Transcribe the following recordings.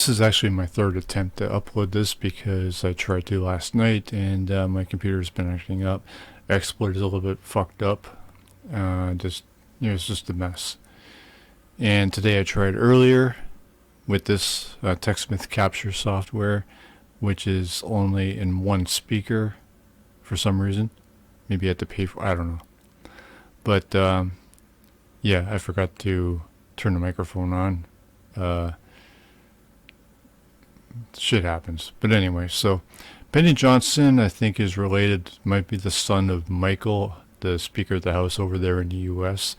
This is actually my third attempt to upload this because I tried to last night and my computer's been acting up. Exploit is a little bit fucked up. It's just a mess. And today I tried earlier with this TechSmith capture software, which is only in one speaker for some reason. Maybe I had to pay for, I don't know. But yeah, I forgot to turn the microphone on. Shit happens. But anyway, so Benny Johnson, I think, is related, might be the son of Michael, the Speaker of the House over there in the U.S.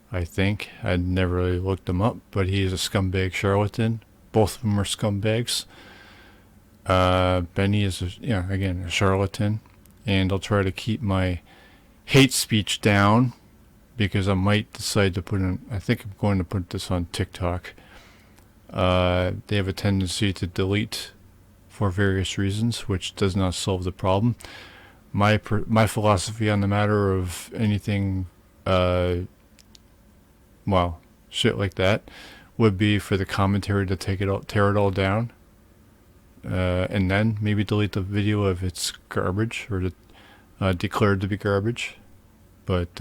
I think. I never really looked him up, but he is a scumbag charlatan. Both of them are scumbags. Benny is, again, a charlatan. And I'll try to keep my hate speech down because I might decide to put in, I think I'm going to put this on TikTok. They have a tendency to delete for various reasons, which does not solve the problem. My philosophy on the matter of anything, shit like that, would be for the commentary to tear it all down, and then maybe delete the video if it's garbage or declared to be garbage. But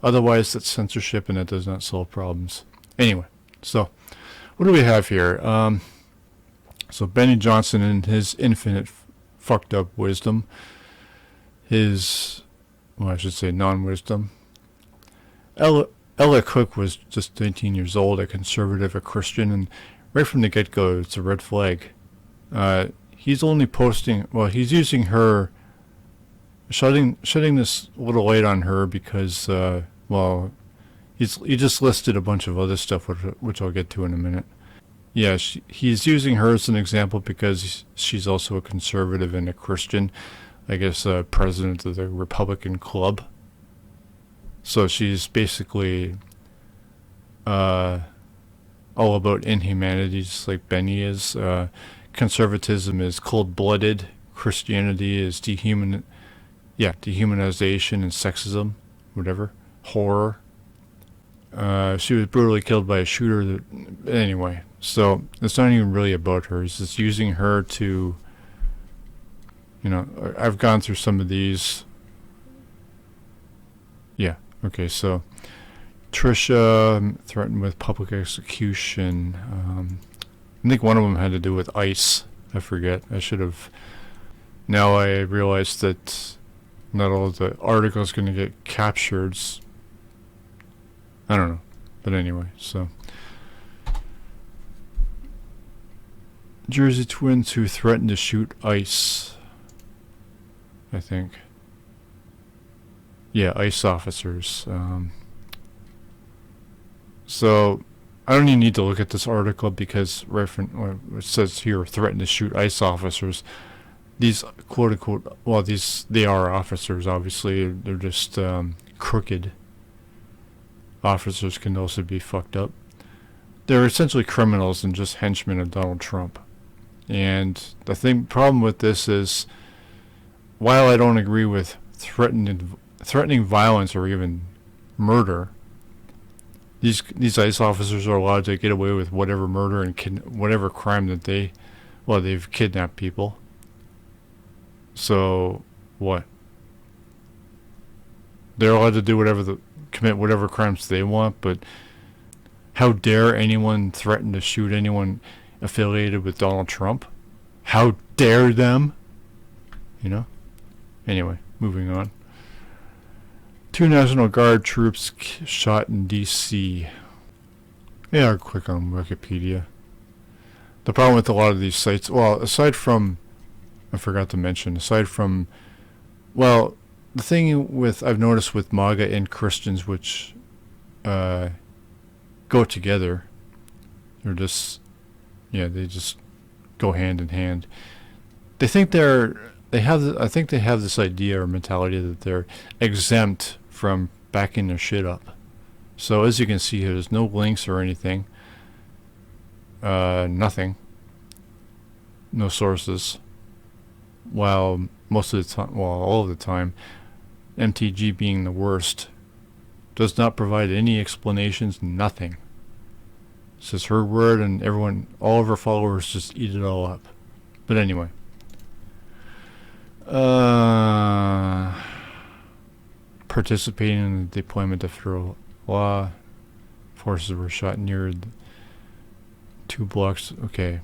otherwise, that's censorship, and that does not solve problems. Anyway, so. What do we have here? So Benny Johnson and his infinite fucked up wisdom, I should say non-wisdom. Ella Cook was just 19 years old, a conservative, a Christian, and right from the get-go, it's a red flag. He's only posting, he's using her, shedding this little light on her because, he just listed a bunch of other stuff, which I'll get to in a minute. Yeah, he's using her as an example because she's also a conservative and a Christian. I guess president of the Republican Club. So she's basically all about inhumanity, just like Benny is. Conservatism is cold-blooded. Christianity is dehumanization and sexism, whatever, horror. She was brutally killed by a shooter. Anyway, so it's not even really about her. He's just using her to, I've gone through some of these. Yeah, okay, so Trisha threatened with public execution. I think one of them had to do with ICE. I forget. I should have. Now I realize that not all of the articles going to get captured. I don't know. But anyway, so. Jersey twins who threatened to shoot ICE. I think. Yeah, ICE officers. So, I don't even need to look at this article because it says here threatened to shoot ICE officers. These quote unquote, they are officers, obviously. They're just crooked. Officers can also be fucked up. They're essentially criminals and just henchmen of Donald Trump. And the problem with this is, while I don't agree with threatening violence or even murder, these ICE officers are allowed to get away with whatever murder and whatever crime that they've kidnapped people. So what? They're allowed to do commit whatever crimes they want, but how dare anyone threaten to shoot anyone affiliated with Donald Trump? How dare them? Anyway, moving on. 2 National Guard troops shot in D.C. Yeah, I'll click on Wikipedia. The problem with a lot of these sites, aside from the thing I've noticed with MAGA and Christians, which go together, they just go hand in hand. I think they have this idea or mentality that they're exempt from backing their shit up. So as you can see here, there's no links or anything. Nothing. No sources. While most of the time, all of the time, MTG being the worst, does not provide any explanations, nothing. It's just her word, and everyone, all of her followers, just eat it all up. But anyway, participating in the deployment of federal law forces were shot near 2 blocks. Okay.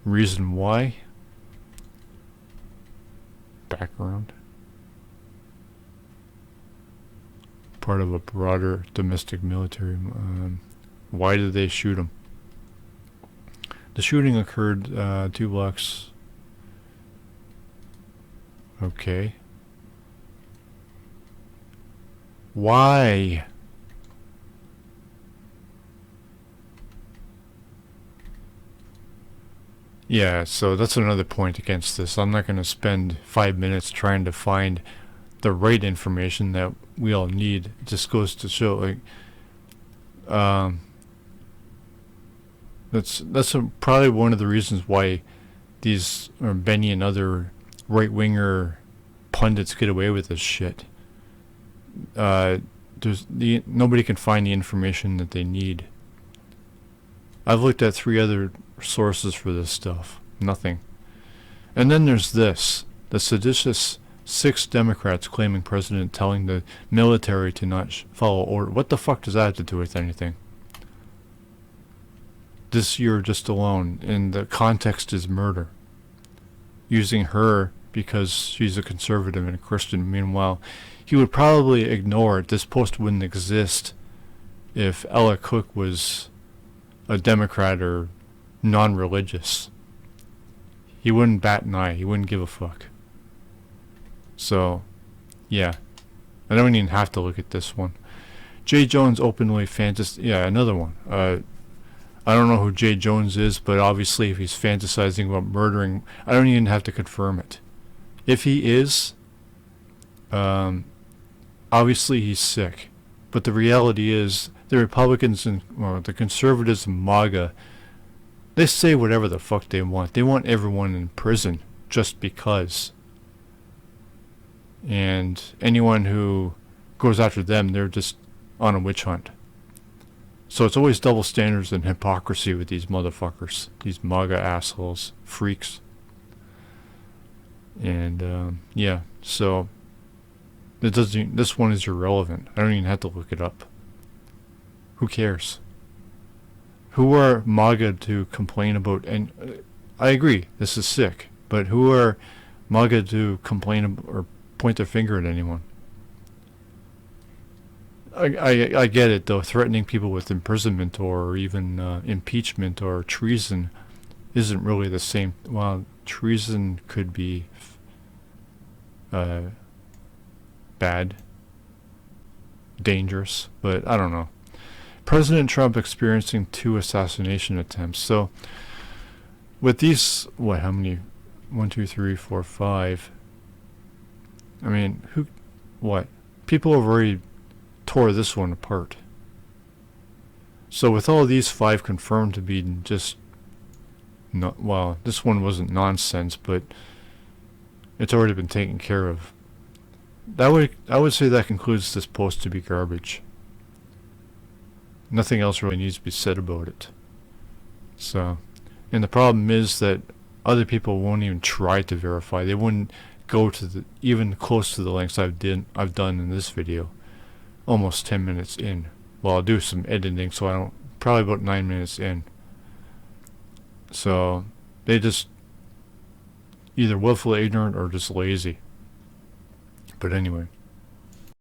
Reason why? Background. Part of a broader domestic military. Why did they shoot him? The shooting occurred 2 blocks. Okay. Why? Yeah, so that's another point against this. I'm not going to spend 5 minutes trying to find the right information that we all need. It just goes to show, like, that's probably one of the reasons why these Benny and other right-winger pundits get away with this shit. Nobody can find the information that they need. I've looked at 3 other sources for this stuff. Nothing. And then there's this. The seditious 6 Democrats claiming president telling the military to not follow order. What the fuck does that have to do with anything? This year just alone, and the context is murder. Using her because she's a conservative and a Christian. Meanwhile, he would probably ignore it. This post wouldn't exist if Ella Cook was a Democrat or non-religious. He wouldn't bat an eye. He wouldn't give a fuck. So, yeah. I don't even have to look at this one. Jay Jones openly yeah, another one. I don't know who Jay Jones is, but obviously if he's fantasizing about murdering, I don't even have to confirm it. If he is, obviously he's sick. But the reality is, the Republicans and the conservatives and MAGA, they say whatever the fuck they want. They want everyone in prison just because. And anyone who goes after them, they're just on a witch hunt. So it's always double standards and hypocrisy with these motherfuckers. These MAGA assholes. Freaks. And, yeah. So, this one is irrelevant. I don't even have to look it up. Who cares? Who are MAGA to complain about? And I agree, this is sick. But who are MAGA to complain or point their finger at anyone? I get it, though. Threatening people with imprisonment or even impeachment or treason isn't really the same. Well, treason could be bad, dangerous, but I don't know. President Trump experiencing 2 assassination attempts. So, with these, how many? 1, 2, 3, 4, 5. I mean, people have already tore this one apart. So with all these 5 confirmed to be just, this one wasn't nonsense, but it's already been taken care of. I would say that concludes this post to be garbage. Nothing else really needs to be said about it. So, and the problem is that other people won't even try to verify. They wouldn't go to even close to the lengths I've done in this video. Almost 10 minutes in. Well, I'll do some editing, so probably about 9 minutes in. So, they just either willfully ignorant or just lazy. But anyway.